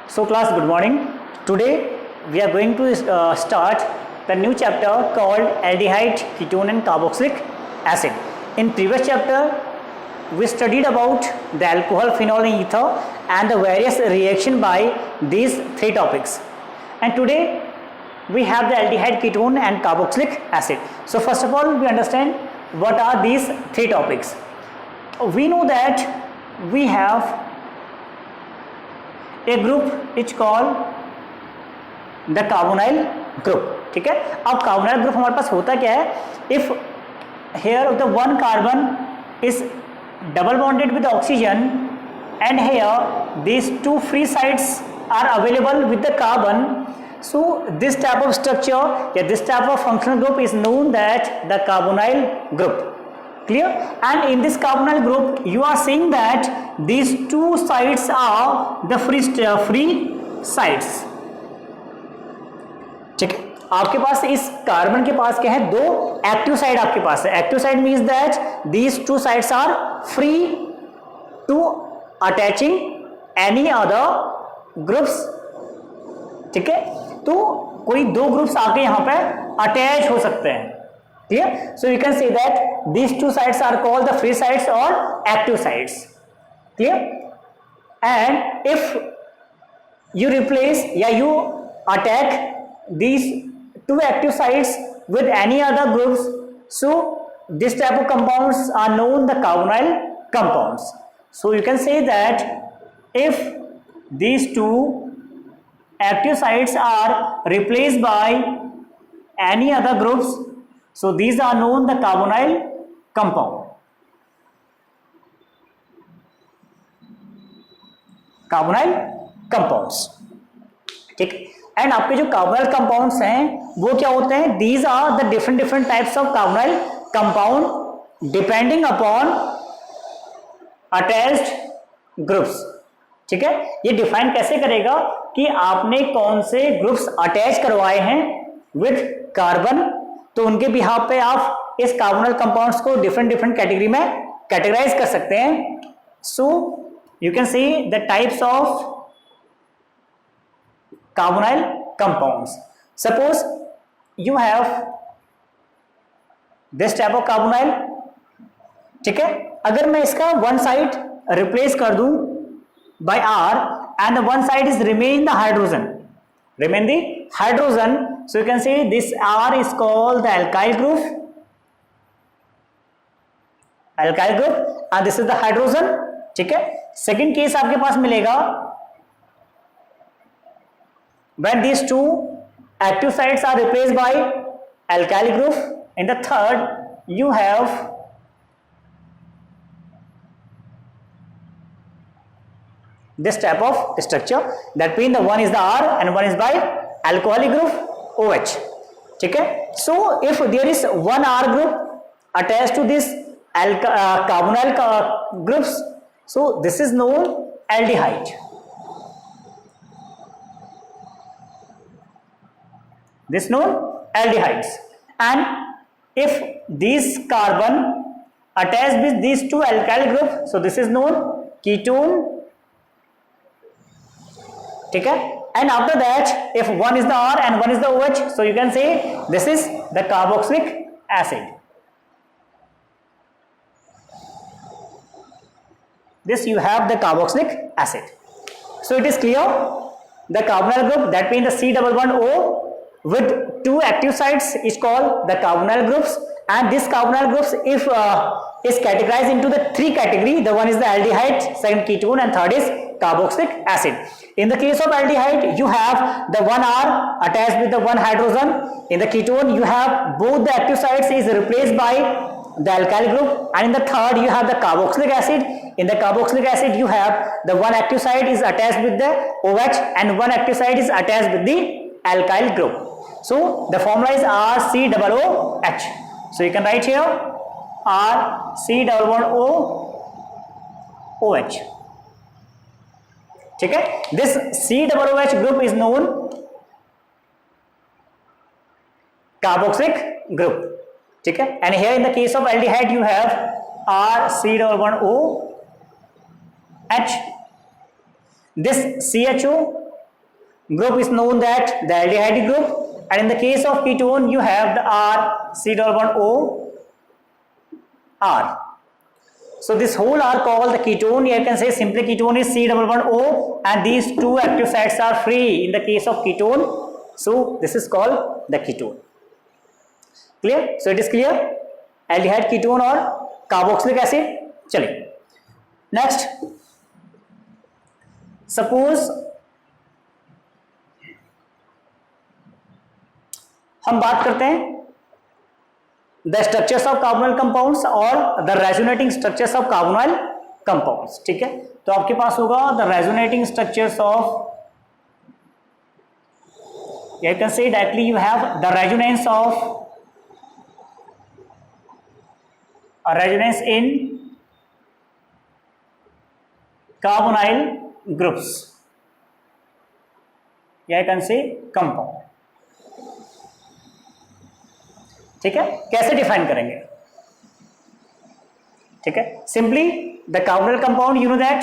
So class, good morning. Today we are going to start the new chapter called aldehyde, ketone and carboxylic acid. In previous chapter we studied about the alcohol, phenol and ether and the various reaction by these three topics. And today we have the aldehyde, ketone and carboxylic acid. So first of all we understand what are these three topics. We know that we have a group which called the carbonyl group. ठीक है, अब carbonyl group हमारे पास होता क्या है? If here the one carbon is double bonded with oxygen and here these two free sides are available with the carbon, so this type of structure this type of functional group is known that the carbonyl group. Clear? And in this carbonyl group you are seeing that these two sides are the free sides. ठीक है, आपके पास इस carbon के पास क्या है? दो active side आपके पास है. Active side means that these two sides are free to attaching any other groups. ठीक है, तो कोई दो ग्रुप्स आके यहां पे अटैच हो सकते हैं. Clear? So you can say that these two sides are called the free sides or active sides. Clear? And if you replace you attack these two active sides with any other groups, so this type of compounds are known the carbonyl compounds. So you can say that if these two active sides are replaced by any other groups, so these are known the carbonyl compound. Carbonyl compounds. ठीक, and आपके जो carbonyl compounds हैं वो क्या होते हैं? These are the different types of carbonyl compound depending upon attached groups. ठीक है, ये डिफाइन कैसे करेगा कि आपने कौन से ग्रुप्स अटैच करवाए हैं विद कार्बन, तो उनके बिहाफ पे आप इस कार्बोनाइल कंपाउंड्स को डिफरेंट कैटेगरी में कैटेगराइज कर सकते हैं. So you can see the types of carbonyl compounds. Suppose you have this type of carbonyl. ठीक है, अगर मैं इसका वन साइड रिप्लेस कर दूं bye R and the one side is remain the hydrogen, so you can say this R is called the alkyl group, and this is the hydrogen. ठीक है, second case आपके पास मिलेगा when these two active sides are replaced by alkyl group. In the third you have this type of structure, that means the one is the R and one is by alcoholic group OH. ठीक है, so if there is one R group attached to this carbonyl groups, so this is known aldehyde. This known aldehydes. And if these carbon attached with these two alkyl group, so this is known ketone. ठीक है, and after that if one is the R and one is the OH, so you can say this is the carboxylic acid. This you have the carboxylic acid. So it is clear, the carbonyl group, that means the C11O with two active sides is called the carbonyl groups, and this carbonyl groups if is categorized into the three category. The one is the aldehyde, second ketone and third is carboxylic acid. In the case of aldehyde you have the one R attached with the one hydrogen. In the ketone you have both the active sides is replaced by the alkyl group, and in the third you have the carboxylic acid. In the carboxylic acid you have the one active side is attached with the OH and one active side is attached with the alkyl group. So the formula is RCOOH. So you can write here RCOOH. ठीक है, this COOH group is known carboxylic group. ठीक है, and here in the case of aldehyde you have RCOOH. This CHO group is known that the aldehyde group, and in the case of ketone you have the R, C double bond O, R. So this whole are called the ketone. You can say simply ketone is C double bond O, and these two active sites are free in the case of ketone. So this is called the ketone. Clear? So it is clear, aldehyde, ketone और carboxylic acid. चलिए next, suppose हम बात करते हैं the structures of carbonyl compounds और the resonating structures of carbonyl compounds. ठीक है, तो आपके पास होगा the resonating structures of, you can say directly you have the resonance of a resonance in carbonyl groups, या you can say compound. ठीक है, कैसे डिफाइन करेंगे? ठीक है, simply the carbonyl compound, you know that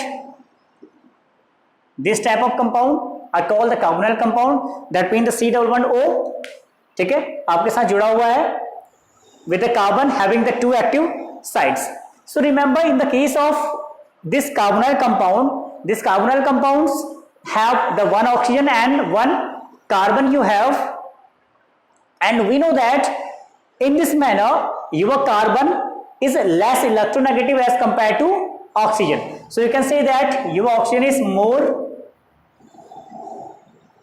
this type of compound are called the carbonyl compound, that means the C double bond O. ठीक है, आपके साथ जुड़ा हुआ है with the carbon having the two active sides. So remember, in the case of this carbonyl compound, these carbonyl compounds have the one oxygen and one carbon you have, and we know that in this manner your carbon is less electronegative as compared to oxygen. So you can say that your oxygen is more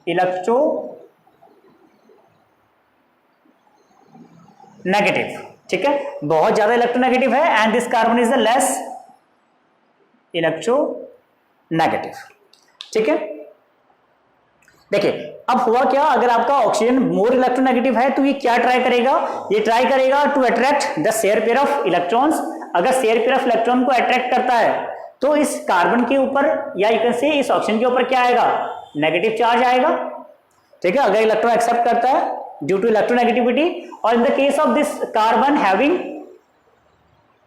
electro negative. ठीक है, बहुत ज्यादा electronegative है, and this carbon is the less electro negative. ठीक है, देखिए अब हुआ क्या, अगर आपका ऑक्सीजन मोर इलेक्ट्रोनेगेटिव है तो ये क्या ट्राई करेगा, ये ट्राई करेगा to attract the share pair of electrons. अगर शेयर पेयर ऑफ इलेक्ट्रॉन को अट्रैक्ट करता है तो इस कार्बन के ऊपर या यू कैन से इस ऑक्सीजन के ऊपर क्या आएगा, नेगेटिव चार्ज आएगा. ठीक है, अगर इलेक्ट्रॉन एक्सेप्ट करता है ड्यू टू इलेक्ट्रोनेगेटिविटी, और in the case of this carbon having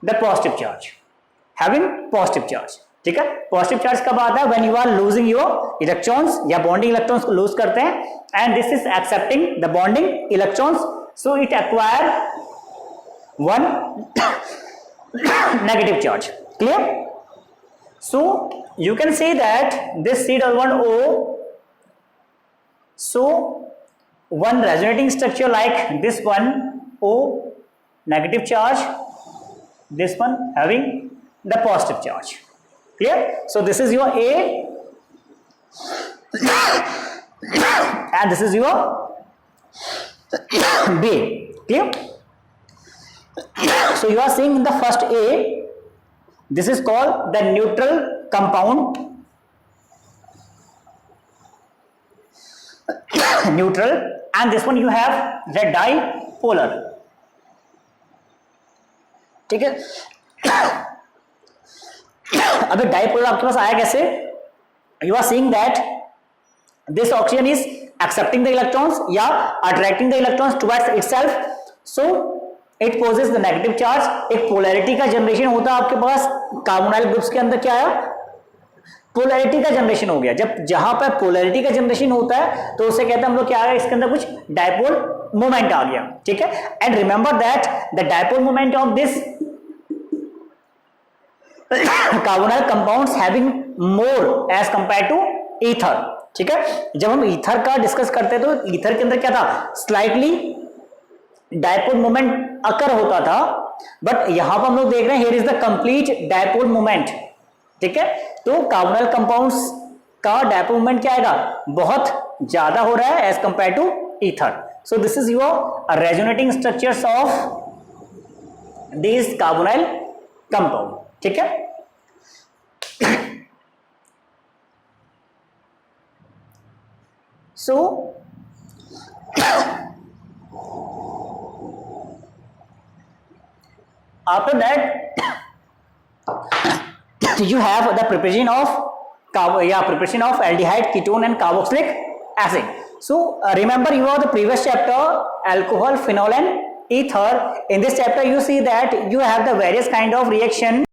the positive charge, having positive charge. ठीक है, पॉजिटिव चार्ज कब आता है, when you are losing your electrons, या बॉन्डिंग इलेक्ट्रॉन्स को लूज करते हैं, and this is accepting the bonding electrons, so it acquire one negative charge. Clear? So you can say that this C double bond O, so one resonating structure like this one O, negative charge, this one having the positive charge. Clear? So this is your A and this is your B. Clear? So you are seeing in the first A, this is called the neutral compound, neutral, and this one you have the dipolar. ठीक है, अबे dipolar आपके पास आया कैसे, you are seeing that this oxygen is accepting the electrons या attracting the electrons towards itself, so it possess the negative charge. एक polarity का generation होता है आपके पास कार्बोनाइल ग्रुप्स के अंदर, क्या है, पोलैरिटी का जनरेशन हो गया. जब जहां पर पोलैरिटी का जनरेशन होता है तो उसे कहते हैं हम लोग क्या आ गया, इसके अंदर कुछ डायपोल मोमेंट आ गया. ठीक है, and remember that the dipole moment of this carbonyl compounds having more as compare to ether. ठीक है, जब हम ईथर का डिस्कस करते हैं तो ईथर के अंदर क्या था, स्लाइटली डायपोल मोमेंट अकर होता था, बट यहां पर हम लोग देख रहे हैं here is the complete dipole moment. ठीक है, तो कार्बोनाइल कंपाउंड्स का डायपोल मोमेंट क्या आएगा, बहुत ज्यादा हो रहा है as compare to ether. So this is your resonating structures of this carbonyl compound. ठीक है, सो after that you have the preparation of preparation of aldehyde, ketone and carboxylic acid. So remember you have the previous chapter alcohol, phenol and ether. In this chapter you see that you have the various kind of reaction